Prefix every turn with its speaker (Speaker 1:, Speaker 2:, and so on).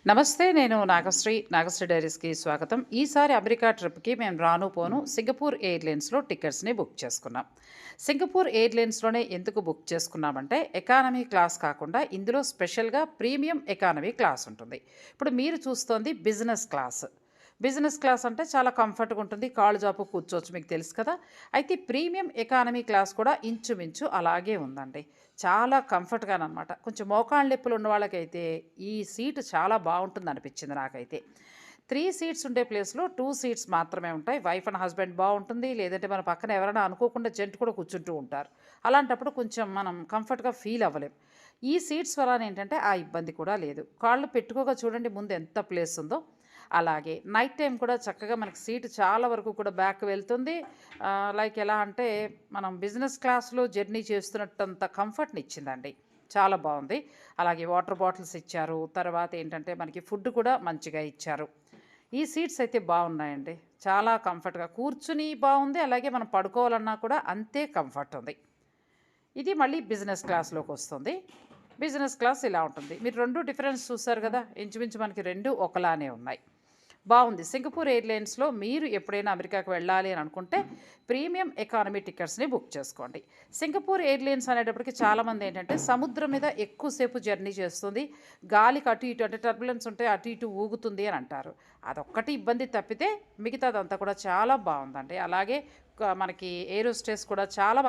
Speaker 1: నమస్తే. నేను నాగశ్రీ డైరీస్‌కి స్వాగతం. ఈసారి అమెరికా ట్రిప్‌కి మేము రాను పోను సింగపూర్ ఎయిర్‌లైన్స్‌లో టికెట్స్‌ని బుక్ చేసుకున్నాం. సింగపూర్ ఎయిర్‌లైన్స్‌లోనే ఎందుకు బుక్ చేసుకున్నామంటే, ఎకానమీ క్లాస్ కాకుండా ఇందులో స్పెషల్‌గా ప్రీమియం ఎకానమీ క్లాస్ ఉంటుంది. ఇప్పుడు మీరు చూస్తోంది బిజినెస్ క్లాస్. బిజినెస్ క్లాస్ అంటే చాలా కంఫర్ట్‌గా ఉంటుంది. కాళ్ళు జాపు కూర్చోవచ్చు, మీకు తెలుసు కదా! అయితే ప్రీమియం ఎకానమీ క్లాస్ కూడా ఇంచుమించు అలాగే ఉందండి. చాలా కంఫర్ట్‌గాననమాట. కొంచెం మోకాళ్ళ నొప్పులు ఉన్న వాళ్ళకైతే ఈ సీట్ చాలా బావుంటుందనిపించింది నాకైతే. 3 సీట్స్ ఉండే ప్లేస్‌లో 2 సీట్స్ మాత్రమే ఉంటాయి. వైఫ్ అండ్ హస్బెండ్ బావుంటుంది. లేదంటే మన పక్కన ఎవరైనా అనుకోకుండా జెంట్ కూడా కూర్చుంటూ ఉంటారు. అలాంటప్పుడు కొంచెం మనం కంఫర్ట్‌గా ఫీల్ అవ్వలేం. ఈ సీట్స్ వలన ఏంటంటే ఆ ఇబ్బంది కూడా లేదు. కాళ్ళు పెట్టుకోగా చూడండి ముందు ఎంత ప్లేస్ ఉందో. అలాగే నైట్ టైమ్ కూడా చక్కగా మనకి సీట్ చాలా వరకు కూడా బ్యాక్ వెళ్తుంది. లైక్ ఎలా అంటే మనం బిజినెస్ క్లాస్‌లో జర్నీ చేస్తున్నట్టంత కంఫర్ట్‌నిచ్చిందండి. చాలా బావుంది. అలాగే వాటర్ బాటిల్స్ ఇచ్చారు. తర్వాత ఏంటంటే మనకి ఫుడ్ కూడా మంచిగా ఇచ్చారు. ఈ సీట్స్ అయితే బావున్నాయండి. చాలా కంఫర్ట్‌గా కూర్చుని బావుంది. అలాగే మనం పడుకోవాలన్నా కూడా అంతే కంఫర్ట్ ఉంది. ఇది మళ్ళీ బిజినెస్ క్లాస్‌లోకొస్తుంది. బిజినెస్ క్లాస్ ఇలా ఉంటుంది. మీరు 2 డిఫరెన్స్ చూసారు గదా! ఇంచుమించు మనకి 2 ఒకలానే ఉన్నాయి. బావుంది. సింగపూర్ ఎయిర్‌లైన్స్‌లో మీరు ఎప్పుడైనా అమెరికాకి వెళ్ళాలి అని అనుకుంటే, ప్రీమియం ఎకానమీ టికెట్స్‌ని బుక్ చేసుకోండి. సింగపూర్ ఎయిర్‌లైన్స్ అనేటప్పటికి చాలామందేంటంటే, సముద్రం మీద ఎక్కువ సేపు జర్నీ చేస్తుంది. గాలికి అటు ఇటు అంటే టర్బులెన్స్ ఉంటే అటు ఇటు ఊగుతుంది అని అంటారు. అదొక్కటి ఇబ్బంది తప్పితే మిగతాదంతా కూడా చాలా బావుందండి. అలాగే మనకి ఏరోస్టేస్ కూడా చాలా